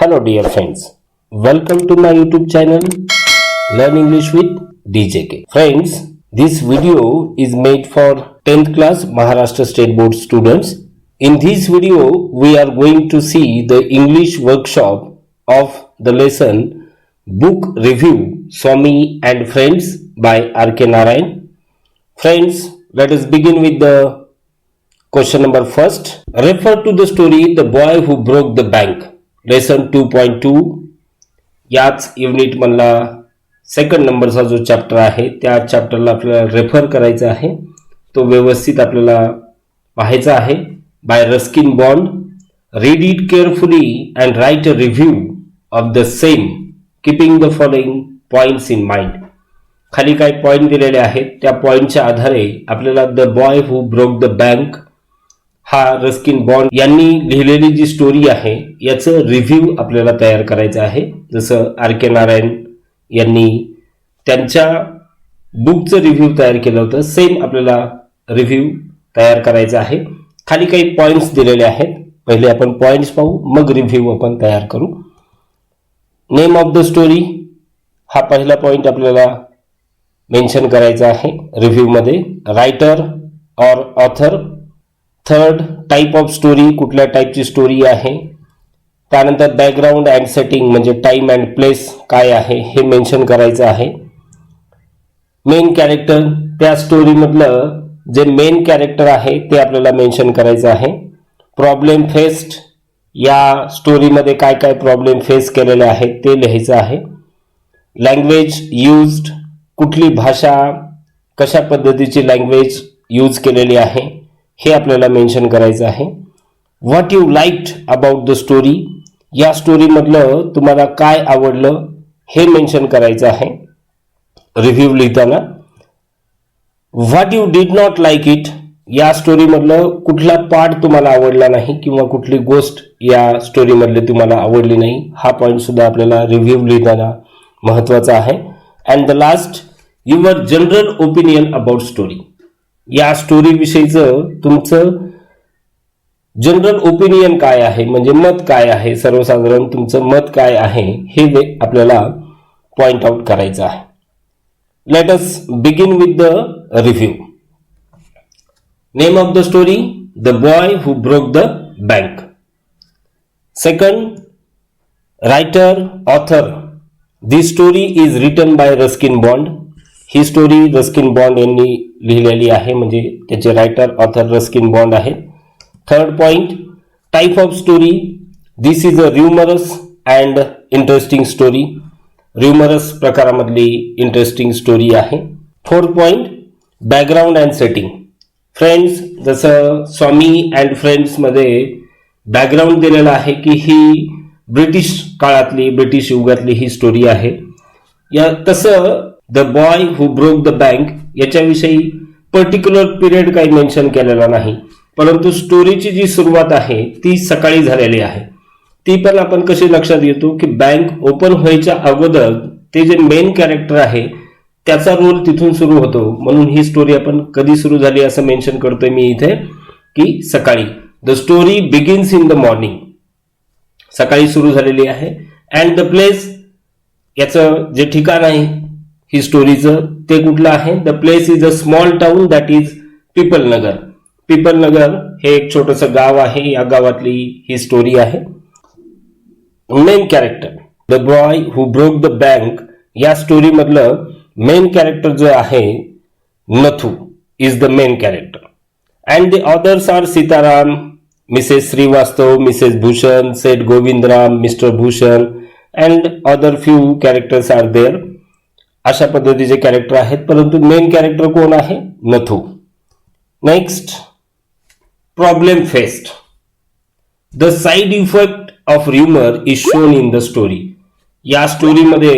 Hello dear friends, welcome to my YouTube channel Learn English with DJK. Friends, this video is made for 10th class Maharashtra State Board students. In this video, we are going to see the English workshop of the lesson Book Review Swami and Friends by R.K. Narayan. Friends, let us begin with the question number first. Refer to the story The Boy Who Broke the Bank. Lesson 2.2 याच unit मधला second नंबरचा जो chapter आहे त्या चॅप्टरला आपल्याला refer करायचा आहे, तो व्यवस्थित आपल्याला पाहायचा आहे. Bye Ruskin bond. Read it carefully and write a review of the same keeping the following points in mind. खाली काही पॉइंट दिलेले आहेत, त्या पॉइंटच्या आधारे आपल्याला the boy who broke the bank हा रस्किन बॉन्ड यांनी लिहिलेली जी स्टोरी आहे याचं रिव्ह्यू आपल्याला तयार करायचं आहे. जसं आर के नारायण यांनी त्यांच्या बुकचं रिव्ह्यू तयार केलं होतं, सेम आपल्याला रिव्ह्यू तयार करायचा आहे. खाली काही पॉइंट्स दिलेले आहेत, पहिले आपण पॉइंट्स पाहू, मग रिव्ह्यू आपण तयार करू. नेम ऑफ द स्टोरी हा पहिला पॉइंट आपल्याला मेन्शन करायचा आहे रिव्ह्यू मध्ये. Writer or author. Third, type of story, कुठल्या टाईपची स्टोरी आहे. त्यानंतर बॅकग्राऊंड अँड सेटिंग म्हणजे टाइम अँड प्लेस काय आहे हे मेन्शन करायचं आहे. मेन कॅरेक्टर, त्या स्टोरीमधलं जे मेन कॅरेक्टर आहे ते आपल्याला मेन्शन करायचं आहे. प्रॉब्लेम फेस्ड, या स्टोरीमध्ये काय काय प्रॉब्लेम फेस केलेले आहेत ते लिहायचं आहे. लँग्वेज यूज्ड, कुठली भाषा, कशा पद्धतीची लँग्वेज यूज केलेली आहे हे आपल्याला मेन्शन करायचं आहे. What you liked about the story, या स्टोरीमधलं तुम्हाला काय आवडलं हे मेन्शन करायचं आहे रिव्ह्यू लिहिताना. What you did not like it, या स्टोरीमधलं कुठला पार्ट तुम्हाला आवडला नाही किंवा कुठली गोष्ट या स्टोरीमधली तुम्हाला आवडली नाही, हा पॉईंट सुद्धा आपल्याला रिव्ह्यू लिहिताना महत्वाचा आहे. And the last, your general opinion about story, या स्टोरी विषयीचं तुमचं जनरल ओपिनियन काय आहे, म्हणजे मत काय आहे, सर्वसाधारण तुमचं मत काय आहे हे आपल्याला पॉइंट आउट करायचं आहे. Let us begin with the review. Name of the story the boy who broke the bank. Second, writer author. This story is written by Ruskin Bond, ही स्टोरी रस्किन बॉन्ड यांनी लिहिलेली आहे, म्हणजे त्याचे writer author Ruskin Bond आहे. Third point, type of story, this is a humorous and interesting story, humorous प्रकारामधली interesting story आहे. Fourth point, background and setting. Friends, जसं स्वामी अँड फ्रेंड्स मध्ये बॅकग्राऊंड दिलेलं आहे की ही ब्रिटिश काळातली, ब्रिटिश युगातली ही स्टोरी आहे. या तसं the boy who broke the bank याच्याविषयी पर्टिक्युलर पिरियड काही मेन्शन केलेला नाही, परंतु स्टोरीची जी सुरुवात आहे ती सकाळी झालेली आहे. ती पण आपण कशी लक्षात येतो की बँक ओपन व्हायच्या अगोदर ते जे मेन कॅरेक्टर आहे त्याचा रोल तिथून सुरू होतो, म्हणून ही स्टोरी आपण कधी सुरू झाली असं मेन्शन करतोय मी इथे की सकाळी. The story begins in the morning, सकाळी सुरू झालेली आहे. अँड द प्लेस, याचं जे ठिकाण आहे ही स्टोरीचं ते कुठलं आहे. The place is a small town that is Pipalnagar. Pipalnagar हे एक छोटंसं गाव आहे, या गावातली ही स्टोरी आहे. Main character the boy who broke the bank, या स्टोरी मधलं मेन कॅरेक्टर जो आहे Nathu is the main character. And the others are Sitaram, mrs Shrivastava, mrs Bhushan, Seth Govindram, mister Bhushan and other few characters are there. अशा पद्धतीचे कॅरेक्टर आहेत, परंतु मेन कॅरेक्टर कोण आहे, Nathu. Next, problem faced. The side effect of rumour is shown in the story. या स्टोरीमध्ये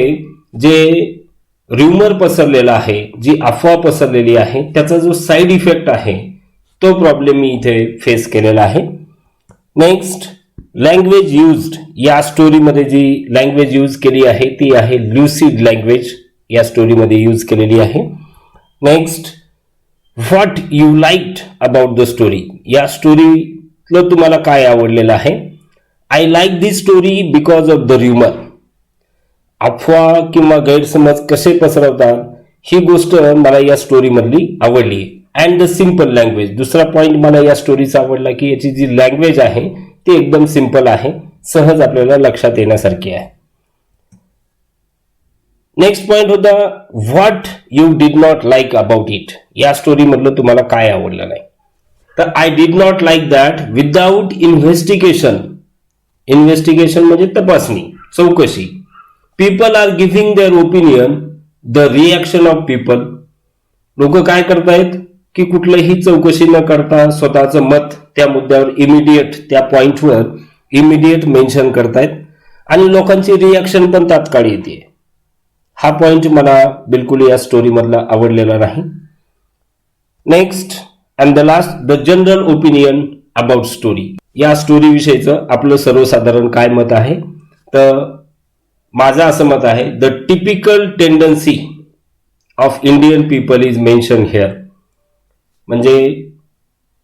जे rumour पसरलेला आहे, जी अफवा पसरलेली आहे, त्याचा जो साइड इफेक्ट आहे तो प्रॉब्लेम मी इथे फेस केलेला आहे. Next, language used. या स्टोरीमध्ये जी लँग्वेज यूज केली आहे ती आहे ल्युसिड लँग्वेज, या स्टोरीमध्ये यूज केलेली आहे. Next, what you liked about the story. या स्टोरीतलं तुम्हाला काय आवडलेलं आहे. I like this story because of the rumour. अफवा किंवा गैरसमज कसे पसरवतात ही गोष्ट मला या स्टोरी मधली आवडली. अँड द सिम्पल लँग्वेज, दुसरा पॉइंट मला या स्टोरीचा आवडला की याची जी लँग्वेज आहे ती एकदम सिंपल आहे, सहज आपल्याला लक्षात येण्यासारखी आहे. नेक्स्ट पॉइंट होता what you did not like about it. या स्टोरी मधलं तुम्हाला काय आवडलं नाही. तर I did not like that without investigation. Investigation म्हणजे तपासणी, चौकशी. People are giving their opinion, the reaction of people. लोक काय करतायत की कुठलंही चौकशी न करता स्वतःचं मत त्या मुद्द्यावर इमिडिएट, त्या पॉइंटवर इमिडिएट मेन्शन करतायत आणि लोकांची रिॲक्शन पण तात्काळ येते. हा पॉइंट मला बिलकुल या स्टोरी मधला आवडलेला नाही. Next and the last, the general opinion about story. या स्टोरी विषयीचं आपलं सर्वसाधारण काय मत आहे, तर माझं असं मत आहे, the typical tendency of Indian people is mention here. म्हणजे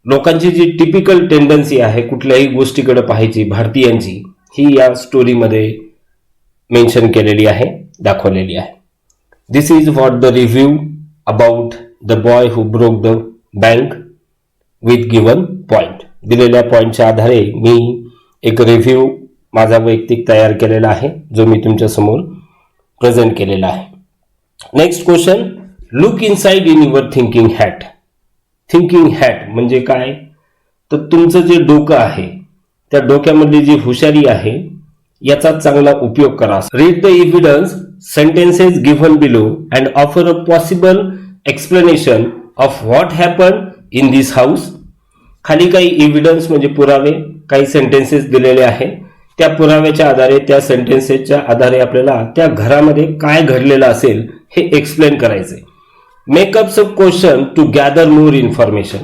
लोकांची जी टिपिकल टेंडन्सी आहे कुठल्याही गोष्टीकडे पाहायची भारतीयांची, ही या स्टोरीमध्ये मेन्शन केलेली आहे, दाखवलेली आहे. This is what the review about the boy who broke the bank with given point. दिलेल्या पॉइंटच्या आधारे मी एक रिव्ह्यू माझा वैयक्तिक तयार केलेला आहे, जो मी तुमच्या समोर प्रेझेंट केलेला आहे. Next question, look inside in your thinking hat. Thinking hat म्हणजे काय, तर तुमचं जे डोकं आहे त्या डोक्यामधली जी हुशारी आहे याचा चांगला उपयोग करा. Read the evidence, sentences given below and offer a possible explanation of what happen in this house. खाली काही एव्हिडन्स म्हणजे पुरावे, काही सेंटेन्सेस दिलेले आहेत. त्या पुराव्याच्या आधारे, त्या सेंटेन्सेसच्या आधारे आपल्याला त्या घरामध्ये काय घडलेलं असेल हे एक्सप्लेन करायचे. Makeups a question to gather more information.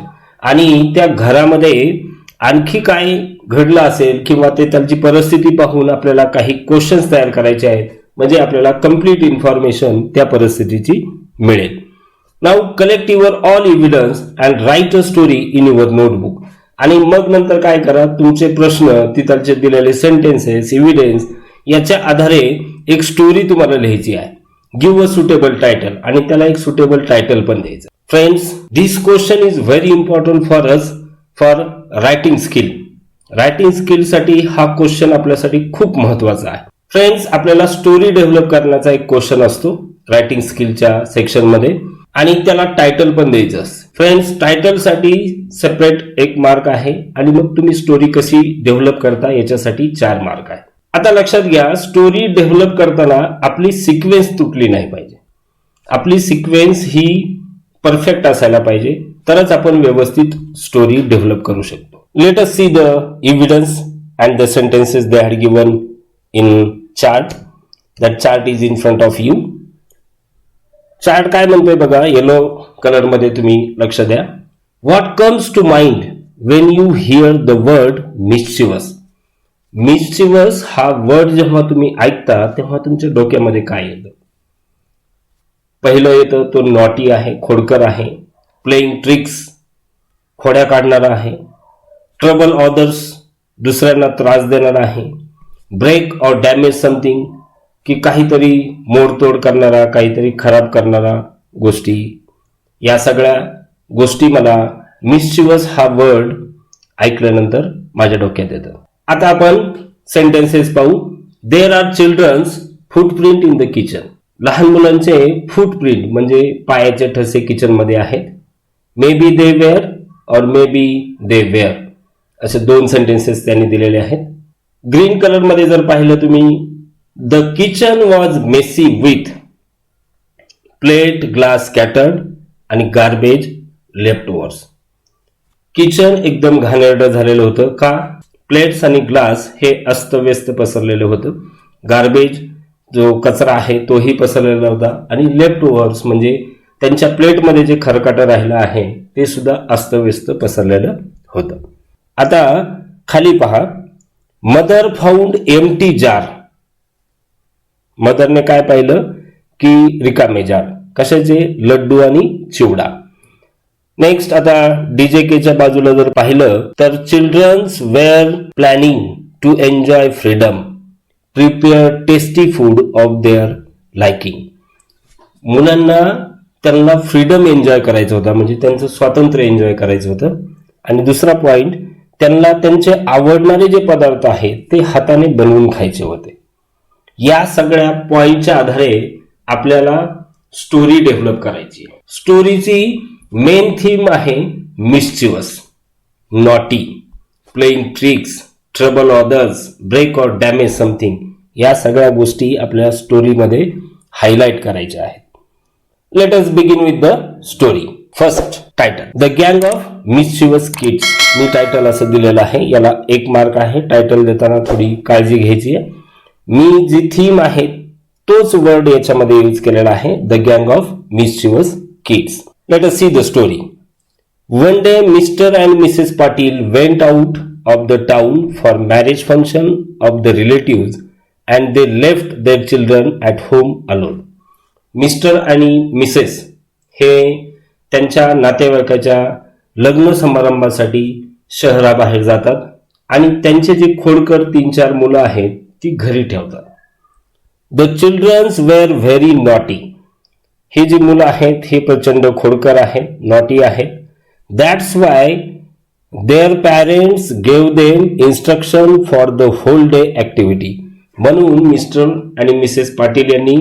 आणि त्या घरामध्ये आणखी काय घडलं असेल किंवा ते त्यांची परिस्थिती पाहून आपल्याला काही क्वेश्चन्स तयार करायचे आहेत, म्हणजे आपल्याला कंप्लीट इन्फॉर्मेशन त्या परिस्थितीची मिळेल. Now collect your all evidence and write a story in your notebook. आणि मग नंतर काय करा, तुमचे प्रश्न, तिथलचे दिलेले सेंटेन्सेस, एव्हिडन्स याच्या आधारे एक स्टोरी तुम्हाला लिहायची आहे. गिव्ह अ सुटेबल टायटल, आणि त्याला एक सुटेबल टायटल पण द्यायचं. Friends, this question is very important for us for writing skill. Writing स्किलसाठी हा क्वेश्चन आपल्यासाठी खूप महत्वाचा आहे. फ्रेंड्स, आपल्याला स्टोरी डेव्हलप करण्याचा एक क्वेश्चन असतो रायटिंग स्किलच्या सेक्शन मध्ये, आणि त्याला टायटल पण द्यायचं असतं. फ्रेंड्स, टायटलसाठी सेपरेट 1 मार्क आहे, आणि मग तुम्ही स्टोरी कशी डेव्हलप करता याच्यासाठी 4 मार्क आहे. आता लक्षात घ्या, स्टोरी डेव्हलप करताना आपली सिक्वेन्स तुटली नाही पाहिजे. आपली सिक्वेन्स ही परफेक्ट असायला पाहिजे, तरच आपण व्यवस्थित स्टोरी डेव्हलप करू शकतो. Let us see the evidence and the sentences they had given in chart. That chart is in front of you. Chart काय म्हणतोय बघा, येलो कलर मध्ये तुम्ही लक्ष द्या. What comes to mind when you hear the word mischievous. Mischievous हा word जेव्हा तुम्ही ऐकता तेव्हा तुमच्या डोक्यामध्ये काय येतं? पहिलं येतं तो नॉटी आहे, खोडकर आहे. प्लेइंग ट्रिक्स, खोड्या काढणारा आहे. ट्रबल ऑदर्स, दुसऱ्यांना त्रास देणारा आहे. ब्रेक और डॅमेज समथिंग, की काहीतरी मोडतोड करणारा, काहीतरी खराब करणारा गोष्टी. या सगळ्या गोष्टी मला मिस्चिवस हा वर्ड ऐकल्यानंतर माझ्या डोक्यात येतं. आता आपण सेंटेन्सेस पाहू. There are childrens footprint in the kitchen. लहान मुलांचे फुटप्रिंट म्हणजे पायाचे ठसे किचन मध्ये आहेत. मे बी दे वेअर और मे बी दे वेअर, असे 2 सेंटेन्सेस त्यांनी दिलेले आहेत. ग्रीन कलर मध्ये जर पाहिलं तुम्ही, the kitchen was messy with plate glass scattered आणि गार्बेज लेफ्ट ओव्हर्स. किचन एकदम घाणेरडं झालेलं होतं. का? प्लेट्स आणि ग्लास हे अस्तव्यस्त पसरलेलं होतं. गार्बेज जो कचरा आहे तोही पसरलेला होता, आणि लेफ्ट ओव्हर्स म्हणजे त्यांच्या प्लेटमध्ये जे खरकाटं राहिलं आहे ते सुद्धा अस्तव्यस्त पसरलेलं होतं. आता खाली पहा, मदर फाउंड एम्प्टी जार. मदरने काय पाहिलं की रिकामे जार. कशाचे? लड्डू आणि चिवडा. नेक्स्ट, आता डीजेकेच्या बाजूला जर पाहिलं तर childrens were planning to enjoy freedom, prepare tasty food of their liking. मुलांना त्यांना फ्रीडम एन्जॉय करायचं होतं, म्हणजे त्यांचं स्वातंत्र्य एन्जॉय करायचं होतं. आणि दुसरा पॉइंट, त्यांना त्यांचे आवडणारे जे पदार्थ आहेत ते हाताने बनवून खायचे होते. या सगळ्या पॉइंटच्या आधारे आपल्याला स्टोरी डेव्हलप करायची. स्टोरीची मेन थीम आहे mischievous, naughty, playing tricks, trouble others, break और डॅमेज समथिंग. या सगळ्या गोष्टी आपल्या स्टोरीमध्ये हायलाइट करायच्या आहेत. Let us begin with the story. First title, the गँग ऑफ मिस्चिवस किड्स. मी टायटल असं दिलेलं आहे, याला 1 मार्क आहे. टायटल देताना थोडी काळजी घ्यायची आहे. मी जी थीम आहे तोच वर्ड याच्यामध्ये यूज केलेला आहे, द गँग of mischievous kids. Late us see the story. One day, Mr. and Mrs. Patil went out of the town for marriage function of the relatives and they left their children at home alone. Mister आणि Mrs हे त्यांच्या नातेवाईकाच्या लग्न समारंभासाठी शहराबाहेर जातात आणि त्यांचे जे खोडकर 3-4 मुलं आहेत ती घरी ठेवतात. The childrens were very naughty. हे जी मुलं आहेत हे प्रचंड खोडकर आहेत, नॉटी आहेत. That's why their parents gave them instruction for the whole day activity. म्हणून मिस्टर आणि मिसेस पाटील यांनी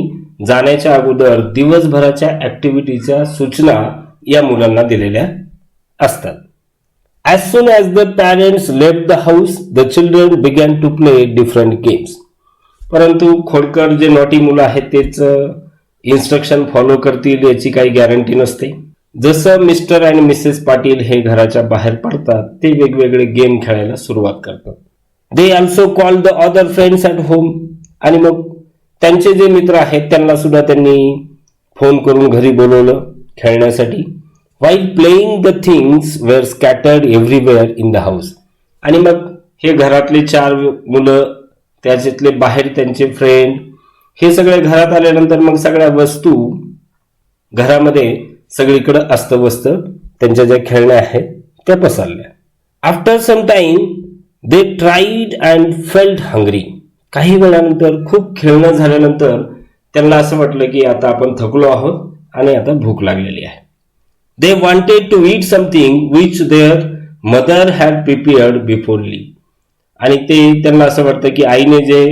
जाण्याच्या अगोदर दिवसभराच्या ऍक्टिव्हिटीच्या सूचना या मुलांना दिलेल्या असतात. As soon as the parents left the house, the children began to play different games. परंतु खोडकर जे नॉटी मुलं आहेत तेच इन्स्ट्रक्शन फॉलो करतील याची काही गॅरंटी नसते. जसं मिस्टर आणि मिसेस पाटील हे घराच्या बाहेर पडतात ते वेगवेगळे गेम खेळायला सुरुवात करतात. They also call the other friends at home. आणि मग त्यांचे जे मित्र आहेत त्यांना सुद्धा त्यांनी फोन करून घरी बोलवलं खेळण्यासाठी. While playing the things were scattered everywhere in the house. आणि मग हे घरातले 4 मुलं, त्याच्यातले बाहेर त्यांचे फ्रेंड, हे सगळे घरात आल्यानंतर मग सगळ्या वस्तू घरामध्ये सगळीकडे अस्तव्यस्त त्यांच्या ज्या खेळण्या आहेत त्या पसरल्या. After some time they tried and felt hungry. काही वेळानंतर खूप खेळणं झाल्यानंतर त्यांना असं वाटलं की आता आपण थकलो आहोत आणि आता भूक लागलेली आहे. They wanted to eat something which their mother had prepared beforely. आणि त्यांना असं वाटतं की आईने जे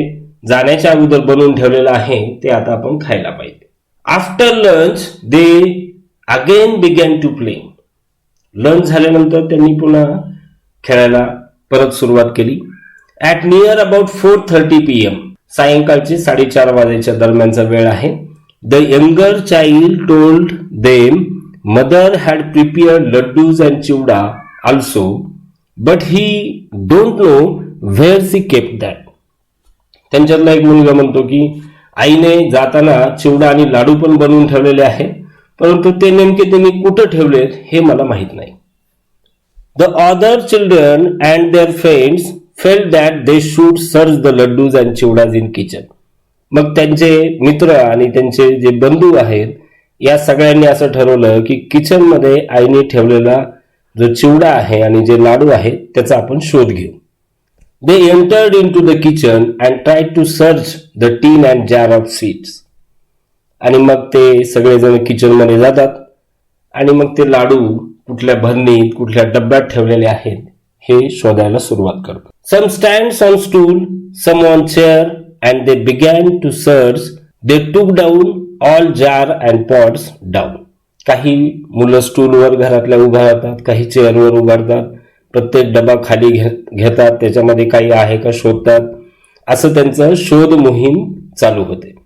जाण्याच्या अगोदर बनवून ठेवलेलं आहे ते आता आपण खायला पाहिजे. After lunch they again began to play. Lunch झाल्यानंतर त्यांनी पुन्हा खेळायला परत सुरुवात केली. ॲट नियर अबाउट 4:30 PM, सायंकाळचे 4:30 वाजेच्या दरम्यानचा वेळ आहे. The younger child told them mother had prepared laddoos and chivda also, but he don't know where she kept that. त्यांच्यातला एक मुलगा म्हणतो की आईने जाताना चिवडा आणि लाडू पण बनवून ठेवलेले आहेत, परंतु ते नेमके त्यांनी कुठं ठेवलेत हे मला माहित नाही. The other children and their friends felt that they should search the laddoos and chivdas in kitchen. मग त्यांचे मित्र आणि त्यांचे जे बंधू आहेत या सगळ्यांनी असं ठरवलं की किचनमध्ये आईने ठेवलेला जो चिवडा आहे आणि जे लाडू आहेत त्याचा आपण शोध घेऊ. They entered into the kitchen and tried to search the tin and jar of seeds. आणि मग ते सगळेजण किचनमध्ये जातात आणि मग ते लाडू कुठल्या भरणीत कुठल्या डब्यात ठेवलेले आहेत हे शोधायला सुरुवात करतात. Some stands on stool, some on chair and they began to search. They took down all jar and pots down. काही मुलं स्टूलवर घरातल्या उभा राहतात, काही चेअरवर उभा राहतात, प्रत्येक डबा खाली घेतात, त्याच्यामध्ये काही आहे का शोधतात. असं त्यांचं शोध मोहीम चालू होते.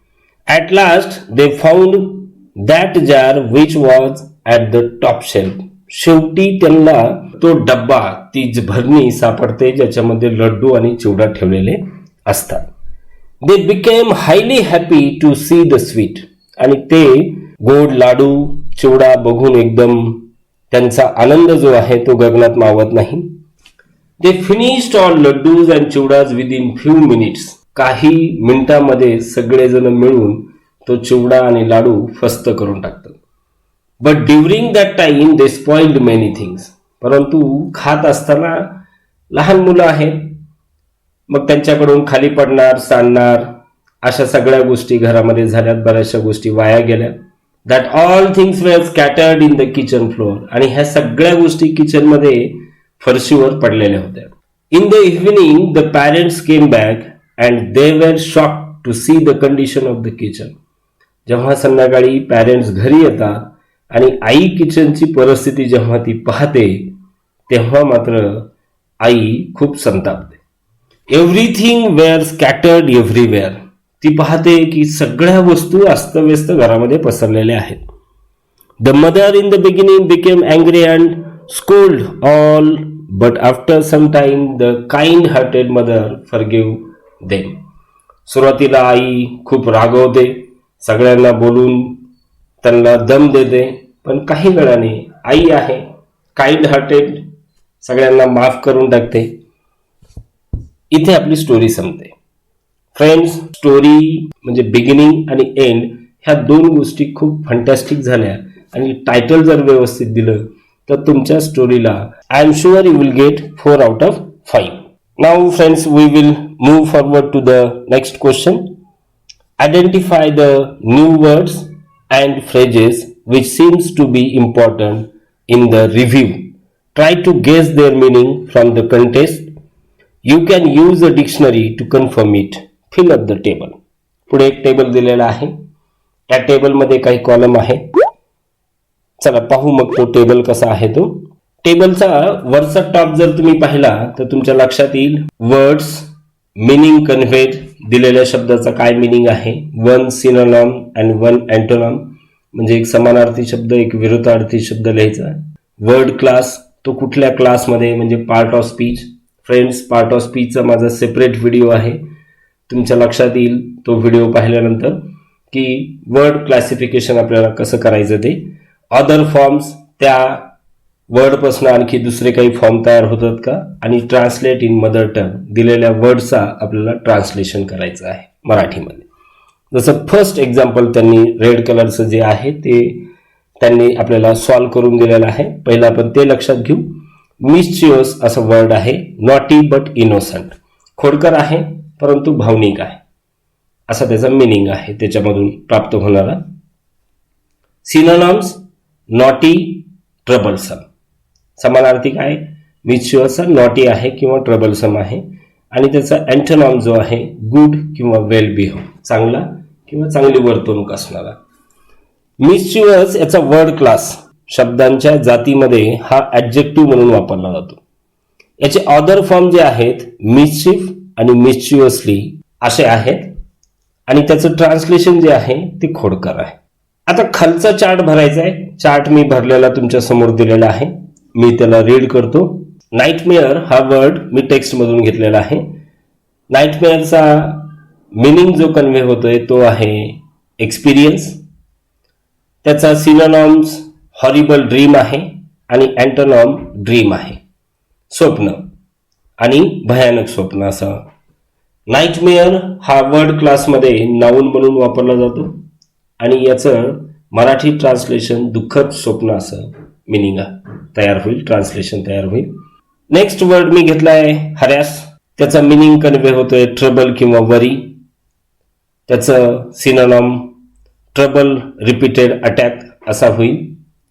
At last they found that jar which was at the top shelf. शेवटी त्यांना तो डब्बा, ती भरणी सापडते ज्याच्यामध्ये लड्डू आणि चिवडा ठेवलेले असतात. They became highly happy to see the sweet. आणि ते गोड लाडू चिवडा बघून एकदम त्यांचा आनंद जो आहे तो गगनात मावत नाही. They finished all laddus and चिवडाज within few minutes. काही मिनिटांमध्ये सगळेजण मिळून तो चिवडा आणि लाडू फस्त करून टाकतात. But during that time they spoiled many things. परंतु खात असताना लहान मुलं आहेत मग त्यांच्याकडून खाली पडणार, सांडणार अशा सगळ्या गोष्टी घरामध्ये झाल्यात, बऱ्याचशा गोष्टी वाया गेल्या. That all things were scattered in the kitchen floor. आणि ह्या सगळ्या गोष्टी किचनमध्ये फरशीवर पडलेल्या होत्या. In the evening the parents came back and they were shocked to see the condition of the kitchen. जेव्हा संध्याकाळी पॅरेंट्स घरी येतात आणि आई किचनची परिस्थिती जेव्हा ती पाहते तेव्हा मात्र आई खूप संतापते. Everything were scattered everywhere. ती पाहते की सगळ्या वस्तू अस्तव्यस्त घरामध्ये पसरलेल्या आहेत. The mother in the beginning became angry and scold all, but after some time the kind hearted mother forgive them. सुरुवातीला आई खूप रागवते, सगळ्यांना बोलून त्यांना दम देते, पण काही वेळाने आई आहे काइंड हार्टेड, सगळ्यांना माफ करून टाकते. इथे आपली स्टोरी संपते. फ्रेंड्स, स्टोरी म्हणजे बिगिनिंग आणि एंड ह्या दोन गोष्टी खूप फंटॅस्टिक झाल्या आणि टायटल जर व्यवस्थित दिलं तर तुमच्या स्टोरीला I am sure you will get 4 out of 5. Now friends, we will move forward to the next question. Identify the new words and phrases which seems to be important in the review. Try to guess their meaning from the context. You can use a dictionary to confirm it. Fill up the table. पुढे एक table दिलेला आहे. त्या टेबलमध्ये काही column आहे. चला पाहू मग तो टेबल कसा आहे. तो टेबलचा वरचा टॉप जर तुम्ही पाहिला तर तुमच्या लक्षात येईल वर्ड्स, मीनिंग कन्व्हेड, दिलेल्या शब्दाचा काय मीनिंग आहे, 1 सिनोनॉम अँड 1 अँटोनॉम, म्हणजे एक समानार्थी शब्द एक विरुद्धार्थी शब्द लिहायचा. वर्ड क्लास, तो कुठल्या क्लासमध्ये म्हणजे part of speech. Friends, part of स्पीचचा माझा सेपरेट व्हिडिओ आहे, तुमच्या लक्षात येईल तो व्हिडिओ पाहिल्यानंतर की वर्ड क्लासिफिकेशन आपल्याला कसं करायचं ते. अदर फॉर्म्स, त्या वर्डपासून आणखी दुसरे काही फॉर्म तयार होतात का. आणि ट्रान्सलेट इन मदर टंग, दिलेल्या वर्डचा आपल्याला ट्रान्सलेशन करायचं आहे मराठीमध्ये. जसं फर्स्ट एक्झाम्पल त्यांनी रेड कलरचं जे आहे ते त्यांनी आपल्याला सॉल्व्ह करून दिलेलं आहे. पहिलं आपण ते लक्षात घेऊ. मिस्चियस असं वर्ड आहे. नॉटी बट इनोसंट, खोडकर आहे परंतु भावनिक आहे असा त्याचा मिनिंग आहे त्याच्यामधून प्राप्त होणारा. सिनोनॉम्स, नॉटी, ट्रबलसम. समानार्थी काय, मिस्चियस नॉटी आहे किंवा ट्रबलसम आहे. आणि त्याचा अँटोनॉम जो आहे गुड किंवा वेल बिहेव, चांगला किंवा चांगली वर्तणूक असणारा. मिस्चियस याचा वर्ड क्लास शब्दांच्या जातीमध्ये हा ॲडजेक्टिव्ह म्हणून वापरला जातो. याचे अदर फॉर्म जे आहेत मिस्चिफ आणि मिस्चियसली असे आहेत आणि त्याचं ट्रान्सलेशन जे आहे ते खोडकर आहे. आता खालचा चार्ट भरायचा आहे. चार्ट मी भरलेला तुमच्या समोर दिलेला आहे, मी त्याला रीड करतो. नाईटमेअर हा वर्ड मी टेक्स्ट मधून घेतलेला आहे. नाईटमेअरचा मिनिंग जो कन्व्हे होतोय तो आहे एक्सपिरियन्स. त्याचा सिनोनॉम्स हॉरिबल ड्रीम आहे आणि अँटोनॉम ड्रीम आहे, स्वप्न आणि भयानक स्वप्न असं. नाईटमेअर हा वर्ड क्लासमध्ये नाऊन म्हणून वापरला जातो आणि याचं मराठी ट्रान्सलेशन दुःखद स्वप्न असं मिनिंग तयार होईल, ट्रान्सलेशन तयार होईल. नेक्स्ट वर्ड मी घेतलाय हरॅस. त्याचा मिनिंग कन्व्हे होतोय ट्रबल किंवा वरी. त्याचं सिनोनॉम ट्रबल रिपीटेड अटॅक असा होईल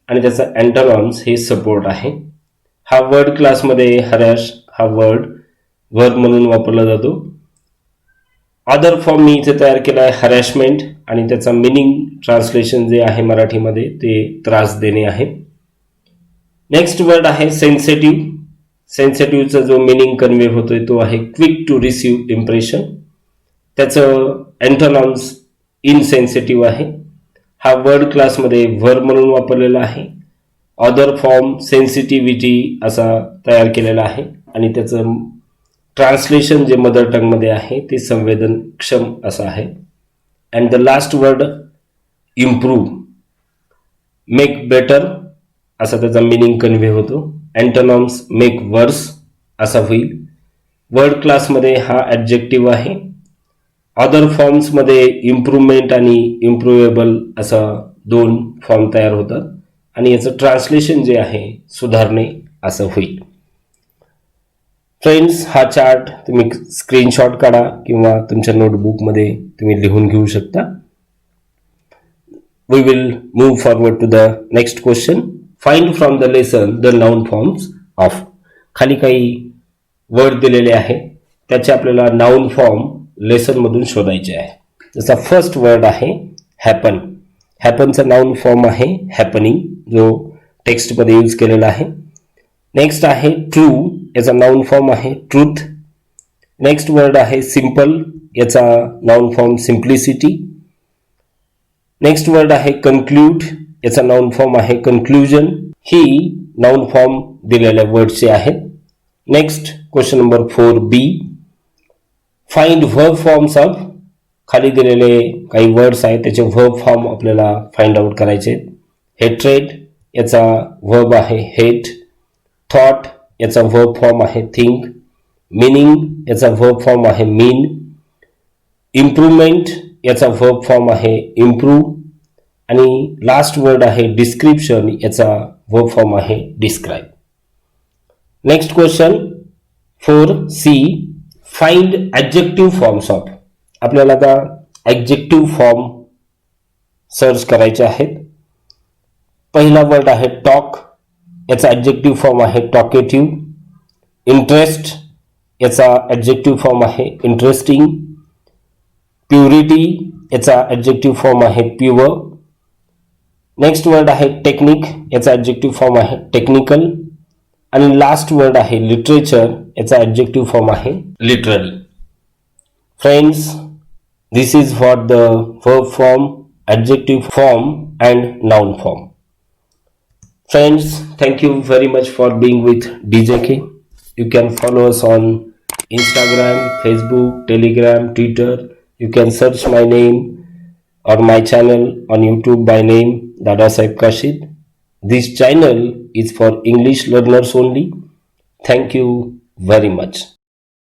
आणि त्याचा अँटोनॉम्स हे सपोर्ट आहे. हा वर्ड क्लासमध्ये हरॅश हा वर्ड वर्ब म्हणून वापरला जातो. अदर फॉर्म मी इथे तयार केला आहे हरॅशमेंट आणि त्याचा मिनिंग ट्रान्सलेशन जे आहे मराठीमध्ये ते त्रास देणे आहे. नेक्स्ट वर्ड आहे सेन्सिटिव्ह. सेन्सिटिव्हचा जो मिनिंग कन्व्हे होतोय तो आहे क्विक टू रिसीव्ह इम्प्रेशन. त्याचं अँटोनॉम्स इनसेन्सिटिव्ह आहे. हा वर्ड क्लासमध्ये वर्ब म्हणून वापरलेला आहे. अदर फॉर्म सेन्सिटिव्हिटी असा तयार केलेला आहे आणि त्याचं ट्रान्सलेशन जे मदर टंगमध्ये आहे ते संवेदनक्षम असं आहे. And the last word improve, make better असा त्याचा मिनिंग कन्व्हे होतो. अँटोनॉम्स मेक वर्स असा होईल. वर्ड क्लासमध्ये हा ॲडजेक्टिव्ह आहे. अदर फॉर्म्समध्ये इम्प्रूव्हमेंट आणि इम्प्रूवेबल असा 2 फॉर्म तयार होतात आणि याचं ट्रान्सलेशन जे आहे सुधारणे असं होईल. फ्रेंड्स, हा चार्ट तुम्ही स्क्रीनशॉट काढा किंवा तुमच्या नोटबुकमध्ये तुम्ही लिहून घेऊ शकता. We will move forward to the next question. Find from the lesson the noun forms of. खाली काही वर्ड दिलेले आहे, त्याचे आपल्याला नाउन फॉर्म लेसन मधून शोधायचे आहे. जसा फर्स्ट वर्ड आहे हॅपन. हॅपनचा नाउन फॉर्म आहे हॅपनिंग, जो टेक्स्ट मध्ये यूज केलेला आहे. नेक्स्ट आहे ट्रू, याचा नाउन फॉर्म आहे ट्रूथ. नेक्स्ट वर्ड आहे सिंपल, याचा noun form simplicity. Next word आहे कन्क्लूड, याचा नाउन फॉर्म आहे कन्क्लुजन. ही नाउन फॉर्म दिलेल्या वर्डचे आहेत. Next question number 4B. Find verb forms of. खाली दिलेले काही वर्ड्स आहेत, त्याचे व्हर्ब फॉर्म आपल्याला फाइंड आउट करायचे आहेत. हेट्रेड, याचा व्हर्ब आहे हेट. थॉट, याचा व्हर्ब फॉर्म आहे थिंक. मीनिंग, याचा व्हर्ब फॉर्म आहे मीन. इम्प्रूव्हमेंट, याचा व्हर्ब फॉर्म आहे इम्प्रूव्ह. आणि लास्ट वर्ड आहे डिस्क्रिप्शन, याचा व्हर्ब फॉर्म आहे describe. Next question 4C. Find adjective forms of. आपल्याला आता ॲडजेक्टिव्ह फॉर्म सर्च करायचे आहेत. पहिला वर्ड आहे टॉक, याचा ॲडजेक्टिव्ह फॉर्म आहे टॉकेटिव्ह. इंटरेस्ट, याचा ॲडजेक्टिव्ह फॉर्म आहे इंटरेस्टिंग. प्युरिटी, याचा ॲडजेक्टिव्ह फॉर्म आहे प्युअर. नेक्स्ट वर्ड आहे टेक्निक, याचा ॲडजेक्टिव्ह फॉर्म आहे टेक्निकल. आणि लास्ट वर्ड आहे लिटरेचर, याचा ॲडजेक्टिव्ह फॉर्म आहे literary. Friends, this is what the verb form, adjective form and noun form. Friends, thank you very much for being with DJK. You can follow us on Instagram, Facebook, Telegram, Twitter. You can search my name or my channel on YouTube by name Dada Saib Kashid. This channel is for English learners only. Thank you very much.